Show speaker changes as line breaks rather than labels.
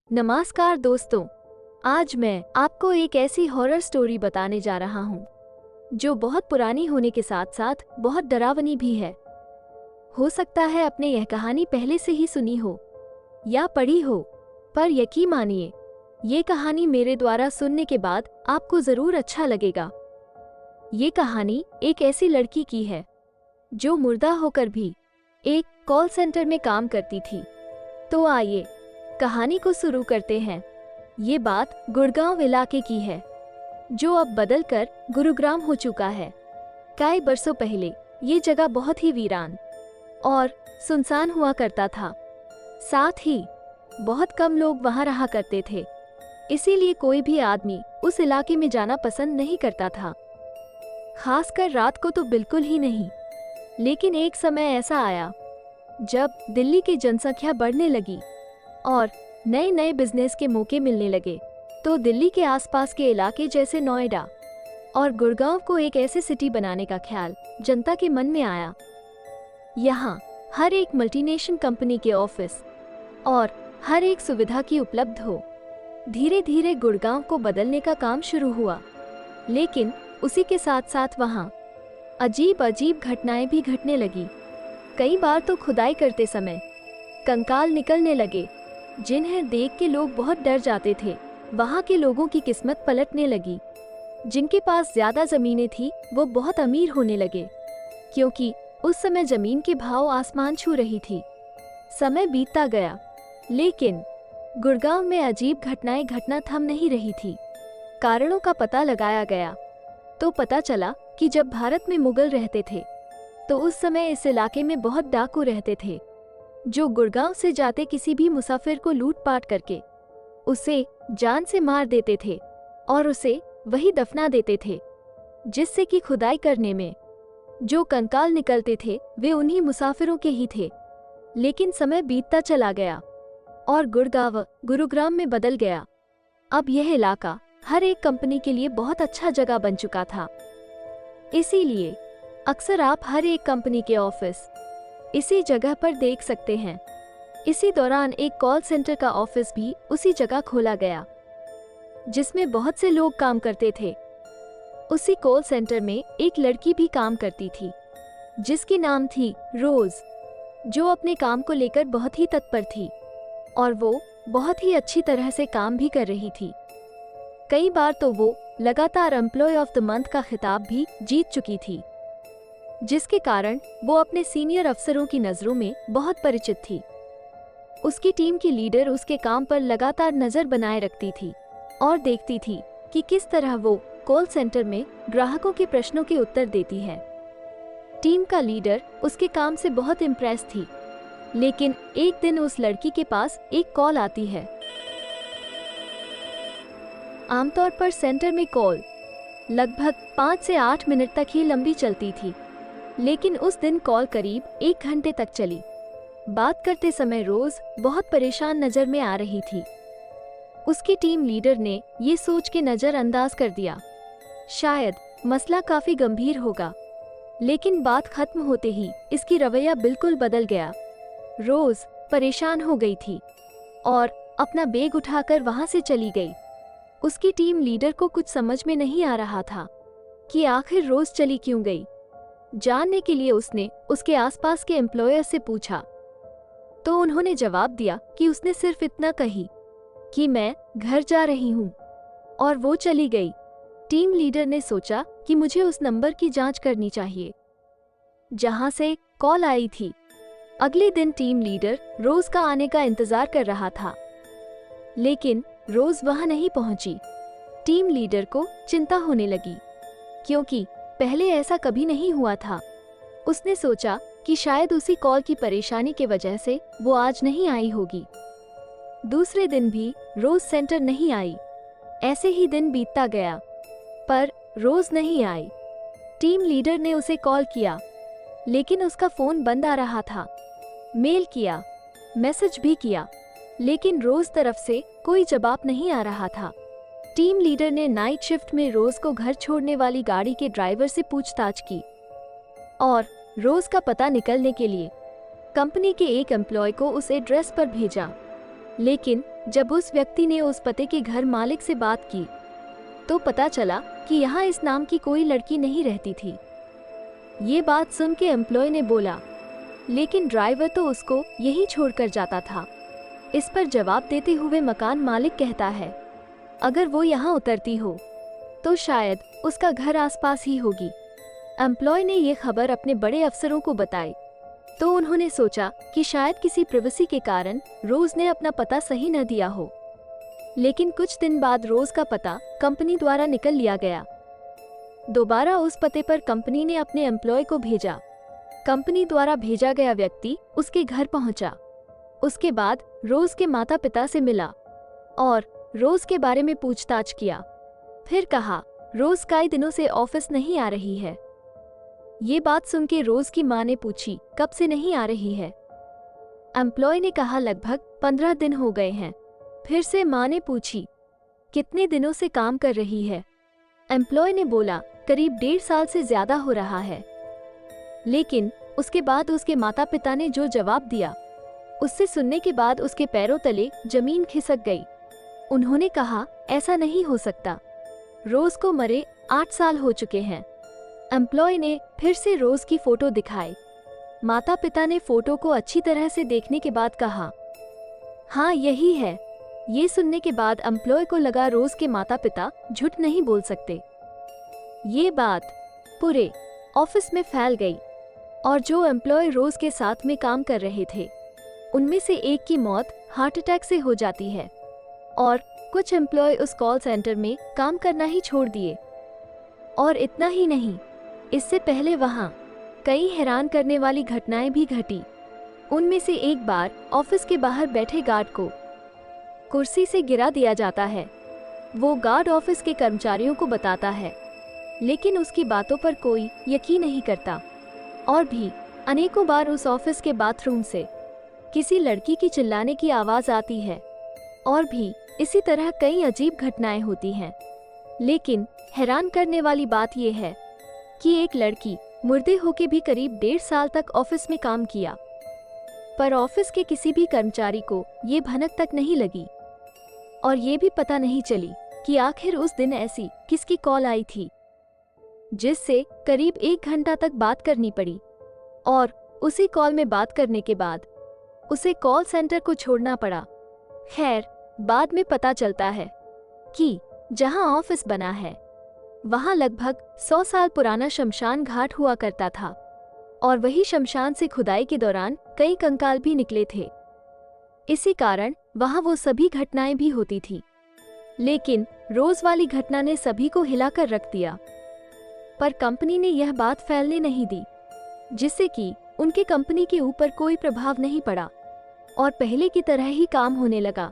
नमस्कार दोस्तों, आज मैं आपको एक ऐसी हॉरर स्टोरी बताने जा रहा हूँ जो बहुत पुरानी होने के साथ साथ बहुत डरावनी भी है। हो सकता है आपने यह कहानी पहले से ही सुनी हो या पढ़ी हो, पर यकीन मानिए ये कहानी मेरे द्वारा सुनने के बाद आपको जरूर अच्छा लगेगा। ये कहानी एक ऐसी लड़की की है जो मुर्दा होकर भी एक कॉल सेंटर में काम करती थी। तो आइए कहानी को शुरू करते हैं। ये बात गुड़गांव इलाके की है जो अब बदलकर गुरुग्राम हो चुका है। कई बरसों पहले ये जगह बहुत ही वीरान और सुनसान हुआ करता था। साथ ही बहुत कम लोग वहां रहा करते थे, इसीलिए कोई भी आदमी उस इलाके में जाना पसंद नहीं करता था, खासकर रात को तो बिल्कुल ही नहीं। लेकिन एक समय ऐसा आया जब दिल्ली की जनसंख्या बढ़ने लगी और नए नए बिजनेस के मौके मिलने लगे, तो दिल्ली के आसपास के इलाके जैसे नोएडा और गुड़गांव को एक ऐसे सिटी बनाने का ख्याल जनता के मन में आया। यहाँ हर एक मल्टीनेशनल कंपनी के ऑफिस और हर एक सुविधा की उपलब्ध हो। धीरे धीरे गुड़गांव को बदलने का काम शुरू हुआ, लेकिन उसी के साथ साथ वहाँ अजीब अजीब घटनाएं भी घटने लगी। कई बार तो खुदाई करते समय कंकाल निकलने लगे जिन्हें देख के लोग बहुत डर जाते थे। वहाँ के लोगों की किस्मत पलटने लगी। जिनके पास ज्यादा जमीनें थी वो बहुत अमीर होने लगे, क्योंकि उस समय जमीन के भाव आसमान छू रही थी। समय बीतता गया, लेकिन गुड़गांव में अजीब घटनाएं घटना थम नहीं रही थी। कारणों का पता लगाया गया तो पता चला कि जब भारत में मुगल रहते थे तो उस समय इस इलाके में बहुत डाकू रहते थे जो गुड़गांव से जाते किसी भी मुसाफिर को लूटपाट करके उसे जान से मार देते थे और उसे वही दफना देते थे, जिससे कि खुदाई करने में जो कंकाल निकलते थे वे उन्हीं मुसाफिरों के ही थे। लेकिन समय बीतता चला गया और गुड़गांव गुरुग्राम में बदल गया। अब यह इलाका हर एक कंपनी के लिए बहुत अच्छा जगह बन चुका था। इसीलिए अक्सर आप हर एक कंपनी के ऑफिस इसी जगह पर देख सकते हैं। इसी दौरान एक कॉल सेंटर का ऑफिस भी उसी जगह खोला गया जिसमें बहुत से लोग काम करते थे। उसी कॉल सेंटर में एक लड़की भी काम करती थी जिसकी नाम थी रोज, जो अपने काम को लेकर बहुत ही तत्पर थी और वो बहुत ही अच्छी तरह से काम भी कर रही थी। कई बार तो वो लगातार एम्प्लॉय ऑफ द मंथ का खिताब भी जीत चुकी थी, जिसके कारण वो अपने सीनियर अफसरों की नजरों में बहुत परिचित थी। उसकी टीम की लीडर उसके काम पर लगातार नजर बनाए रखती थी और देखती थी कि किस तरह वो कॉल सेंटर में ग्राहकों के प्रश्नों के उत्तर देती है। टीम का लीडर उसके काम से बहुत इम्प्रेस थी, लेकिन एक दिन उस लड़की के पास एक कॉल आती है। आमतौर पर सेंटर में कॉल लगभग 5 से 8 मिनट तक ही लंबी चलती थी, लेकिन उस दिन कॉल करीब 1 घंटे तक चली। बात करते समय रोज बहुत परेशान नजर में आ रही थी। उसकी टीम लीडर ने ये सोच के नजरअंदाज कर दिया, शायद मसला काफी गंभीर होगा। लेकिन बात खत्म होते ही इसकी रवैया बिल्कुल बदल गया। रोज परेशान हो गई थी और अपना बैग उठाकर वहां से चली गई। उसकी टीम लीडर को कुछ समझ में नहीं आ रहा था कि आखिर रोज चली क्यों गई। जानने के लिए उसने उसके आसपास के एम्प्लॉयर से पूछा, तो उन्होंने जवाब दिया कि उसने सिर्फ इतना कही कि मैं घर जा रही हूँ, और वो चली गई। टीम लीडर ने सोचा कि मुझे उस नंबर की जांच करनी चाहिए जहां से कॉल आई थी। अगले दिन टीम लीडर रोज का आने का इंतजार कर रहा था, लेकिन रोज वहां नहीं पहुंची। टीम लीडर को चिंता होने लगी, क्योंकि पहले ऐसा कभी नहीं हुआ था। उसने सोचा कि शायद उसी कॉल की परेशानी के वजह से वो आज नहीं आई होगी। दूसरे दिन भी रोज सेंटर नहीं आई। ऐसे ही दिन बीतता गया, पर रोज नहीं आई। टीम लीडर ने उसे कॉल किया, लेकिन उसका फोन बंद आ रहा था। मेल किया, मैसेज भी किया, लेकिन रोज तरफ से कोई जवाब नहीं आ रहा था। टीम लीडर ने नाइट शिफ्ट में रोज को घर छोड़ने वाली गाड़ी के ड्राइवर से पूछताछ की और रोज का पता निकलने के लिए कंपनी के एक एम्प्लॉय को उस एड्रेस पर भेजा, लेकिन जब उस व्यक्ति ने उस पते के घर मालिक से बात की तो पता चला कि यहाँ इस नाम की कोई लड़की नहीं रहती थी। ये बात सुन के एम्प्लॉय ने बोला, लेकिन ड्राइवर तो उसको यहीं छोड़कर जाता था। इस पर जवाब देते हुए मकान मालिक कहता है, अगर वो यहाँ उतरती हो तो शायद उसका घर आसपास ही होगी। एम्प्लॉय ने ये खबर अपने बड़े अफसरों को बताई तो उन्होंने सोचा कि शायद किसी प्राइवेसी के कारण रोज ने अपना पता सही न दिया हो। लेकिन कुछ दिन बाद रोज का पता कंपनी द्वारा निकल लिया गया। दोबारा उस पते पर कंपनी ने अपने एम्प्लॉय को भेजा। कंपनी द्वारा भेजा गया व्यक्ति उसके घर पहुंचा। उसके बाद रोज के माता पिता से मिला और रोज के बारे में पूछताछ किया। फिर कहा, रोज कई दिनों से ऑफिस नहीं आ रही है। ये बात सुन के रोज की माँ ने पूछी, कब से नहीं आ रही है? एम्प्लॉय ने कहा, लगभग 15 दिन हो गए हैं। फिर से माँ ने पूछी, कितने दिनों से काम कर रही है? एम्प्लॉय ने बोला, करीब 1.5 साल से ज्यादा हो रहा है। लेकिन उसके बाद उसके माता पिता ने जो जवाब दिया, उससे सुनने के बाद उसके पैरों तले जमीन खिसक गई। उन्होंने कहा, ऐसा नहीं हो सकता, रोज को मरे 8 साल हो चुके हैं। एम्प्लॉय ने फिर से रोज की फोटो दिखाई। माता पिता ने फोटो को अच्छी तरह से देखने के बाद कहा, हाँ यही है। ये सुनने के बाद एम्प्लॉय को लगा रोज के माता पिता झूठ नहीं बोल सकते। ये बात पूरे ऑफिस में फैल गई और जो एम्प्लॉय रोज के साथ में काम कर रहे थे उनमें से एक की मौत हार्ट अटैक से हो जाती है और कुछ एम्प्लॉय उस कॉल सेंटर में काम करना ही छोड़ दिए। और इतना ही नहीं, इससे पहले वहाँ कई हैरान करने वाली घटनाएं भी घटी। उनमें से एक बार ऑफिस के बाहर बैठे गार्ड को कुर्सी से गिरा दिया जाता है। वो गार्ड ऑफिस के कर्मचारियों को बताता है, लेकिन उसकी बातों पर कोई यकीन नहीं करता। और भी अनेकों बार उस ऑफिस के बाथरूम से किसी लड़की की चिल्लाने की आवाज आती है। और भी इसी तरह कई अजीब घटनाएं होती हैं। लेकिन हैरान करने वाली बात यह है कि एक लड़की मुर्दे होके भी करीब 1.5 साल तक ऑफिस में काम किया, पर ऑफिस के किसी भी कर्मचारी को ये भनक तक नहीं लगी और ये भी पता नहीं चली कि आखिर उस दिन ऐसी किसकी कॉल आई थी जिससे करीब 1 घंटा तक बात करनी पड़ी। और उसी कॉल में बात करने के बाद उसे कॉल सेंटर को छोड़ना पड़ा। खैर, बाद में पता चलता है कि जहां ऑफिस बना है वहां लगभग 100 साल पुराना शमशान घाट हुआ करता था और वही शमशान से खुदाई के दौरान कई कंकाल भी निकले थे। इसी कारण वहां वो सभी घटनाएं भी होती थी। लेकिन रोज वाली घटना ने सभी को हिलाकर रख दिया, पर कंपनी ने यह बात फैलने नहीं दी, जिससे कि उनके कंपनी के ऊपर कोई प्रभाव नहीं पड़ा और पहले की तरह ही काम होने लगा।